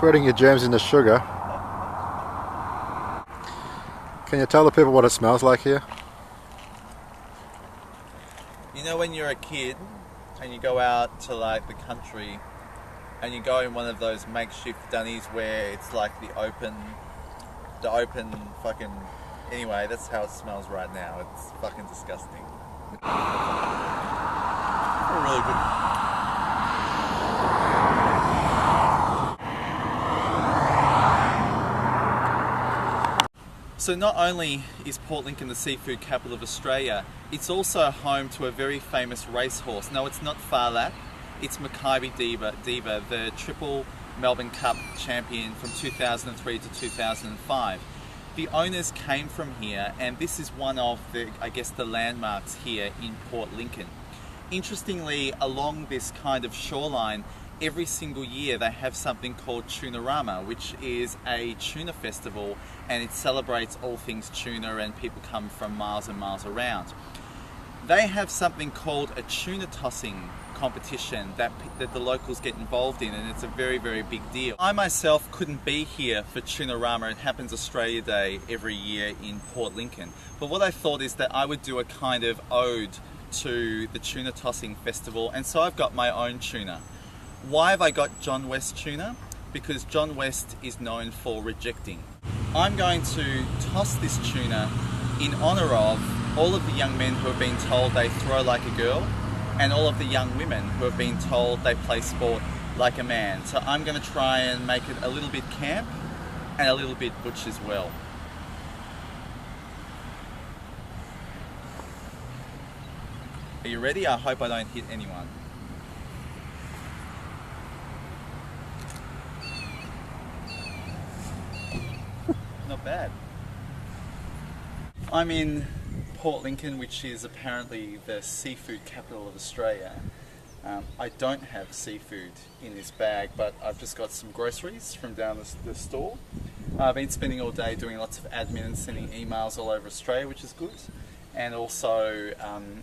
Spreading your jams in the sugar. Can you tell the people what it smells like here? You know when you're a kid and you go out to like the country and you go in one of those makeshift dunnies where it's like the open fucking... Anyway, that's how it smells right now. It's fucking disgusting. Really good. So not only is Port Lincoln the seafood capital of Australia, it's also home to a very famous racehorse. No, it's not Far Lap, it's Makybe Diva, the triple Melbourne Cup champion from 2003 to 2005. The owners came from here, and this is one of the, I guess, the landmarks here in Port Lincoln. Interestingly, along this kind of shoreline, every single year they have something called Tunarama, which is a tuna festival, and it celebrates all things tuna, and people come from miles and miles around. They have something called a tuna tossing competition that the locals get involved in, and it's a very, very big deal. I myself couldn't be here for Tunarama. It happens Australia Day every year in Port Lincoln. But what I thought is that I would do a kind of ode to the tuna tossing festival, and so I've got my own tuna. Why have I got John West tuna? Because John West is known for rejecting. I'm going to toss this tuna in honour of all of the young men who have been told they throw like a girl, and all of the young women who have been told they play sport like a man. So I'm going to try and make it a little bit camp and a little bit butch as well. Are you ready? I hope I don't hit anyone. Not bad. I'm in Port Lincoln, which is apparently the seafood capital of Australia. I don't have seafood in this bag, but I've just got some groceries from down the store. I've been spending all day doing lots of admin and sending emails all over Australia, which is good. And also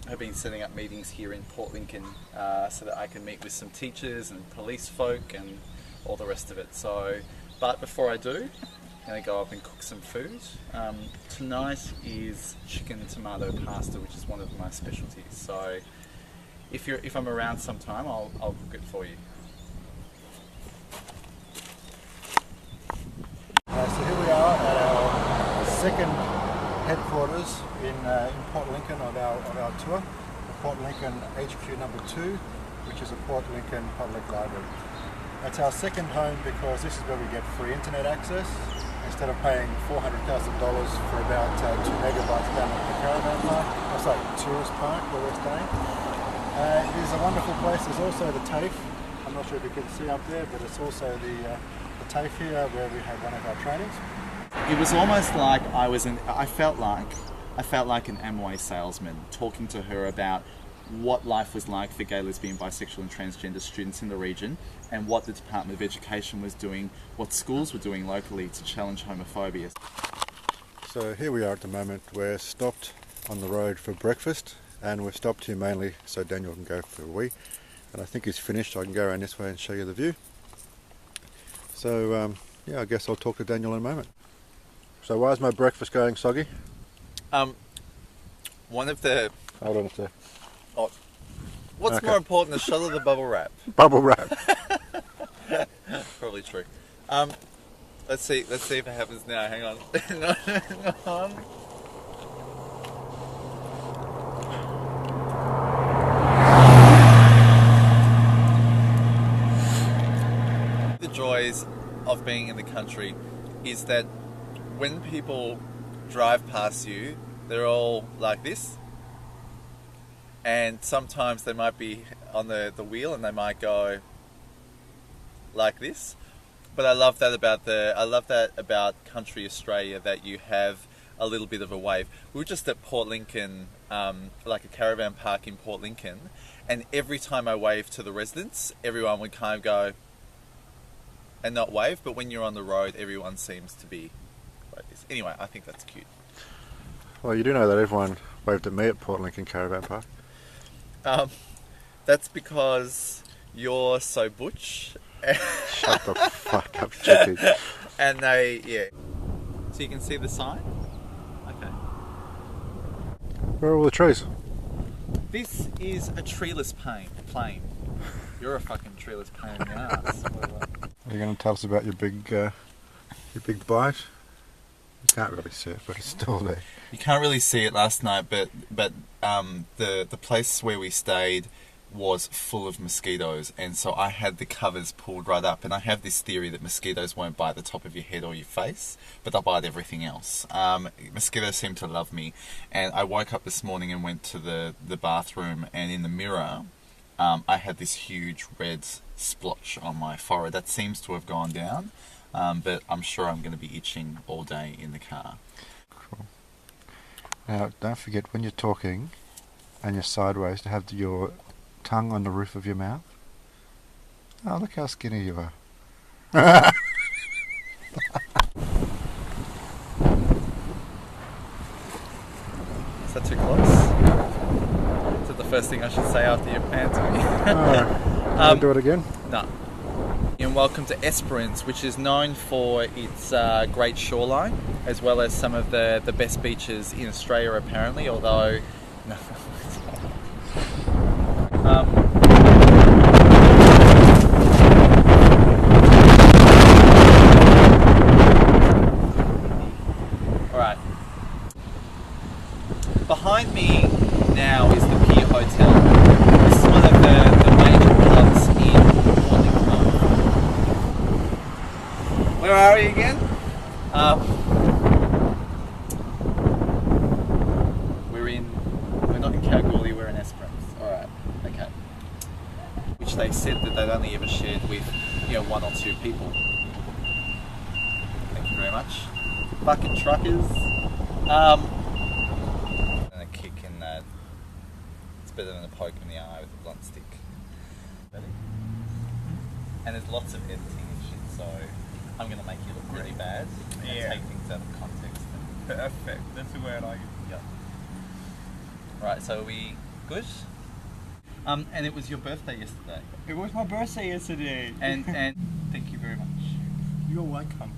have been setting up meetings here in Port Lincoln so that I can meet with some teachers and police folk and all the rest of it. So, but before I do, I'm going to go up and cook some food. Tonight is chicken tomato pasta, which is one of my specialties. So if I'm around sometime, I'll cook it for you. So here we are at our second headquarters in Port Lincoln on our tour, the Port Lincoln HQ number 2, which is a Port Lincoln Public Library. That's our second home because this is where we get free internet access. Instead of paying $400,000 for about 2 megabytes down at the caravan park, that's like tourist park where we're staying. It is a wonderful place. There's also the TAFE. I'm not sure if you can see up there, but it's also the TAFE here where we had one of our trainings. It was almost like I felt like an Amway salesman talking to her about what life was like for gay, lesbian, bisexual and transgender students in the region, and what the Department of Education was doing, what schools were doing locally to challenge homophobia. So here we are at the moment. We're stopped on the road for breakfast, and we're stopped here mainly so Daniel can go for a wee. And I think he's finished, so I can go around this way and show you the view. So yeah, I guess I'll talk to Daniel in a moment. So why is my breakfast going soggy? One of the... Hold on a sec. Oh, what's more important, the shot of the bubble wrap? Bubble wrap. Probably true. Let's see if it happens now. Hang on. Hang on. The joys of being in the country is that when people drive past you, they're all like this. And sometimes they might be on the wheel and they might go like this. But I love that about country Australia, that you have a little bit of a wave. We were just at Port Lincoln, like a caravan park in Port Lincoln, and every time I waved to the residents, everyone would kind of go and not wave. But when you're on the road, everyone seems to be like this. Anyway, I think that's cute. Well, you do know that everyone waved at me at Port Lincoln Caravan Park. That's because you're so butch Shut the fuck up, chicken. And they, yeah. So you can see the sign? Okay. Where are all the trees? This is a treeless plain. You're a fucking treeless pain in the ass. Are you going to tell us about your big bite? You can't really see it, but it's still there. You can't really see it last night, but the place where we stayed was full of mosquitoes, and so I had the covers pulled right up, and I have this theory that mosquitoes won't bite the top of your head or your face, but they'll bite everything else. Mosquitoes seem to love me, and I woke up this morning and went to the bathroom, and in the mirror I had this huge red splotch on my forehead that seems to have gone down, but I'm sure I'm going to be itching all day in the car. Cool. Now don't forget when you're talking and you're sideways to have your tongue on the roof of your mouth. Oh, look how skinny you are. Is that too close? Is that the first thing I should say after you pan to me? Alright, do it again? No. And welcome to Esperance, which is known for its great shoreline, as well as some of the best beaches in Australia apparently, although... No. Alright. Behind me now is the Pier Hotel. This is one of the major pubs in Wellington. Where are we again? We're not in Kalgoorlie, we're in Esperance. Alright, okay. Which they said that they'd only ever shared with, one or two people. Thank you very much. Fucking truckers. And a kick in that. It's better than a poke in the eye with a blunt stick. Ready? And there's lots of editing and shit, so I'm going to make you look really bad and take things out of context. Perfect. That's the word I use. Yep. Right, so are we good? And it was your birthday yesterday. It was my birthday yesterday. And thank you very much. You're welcome.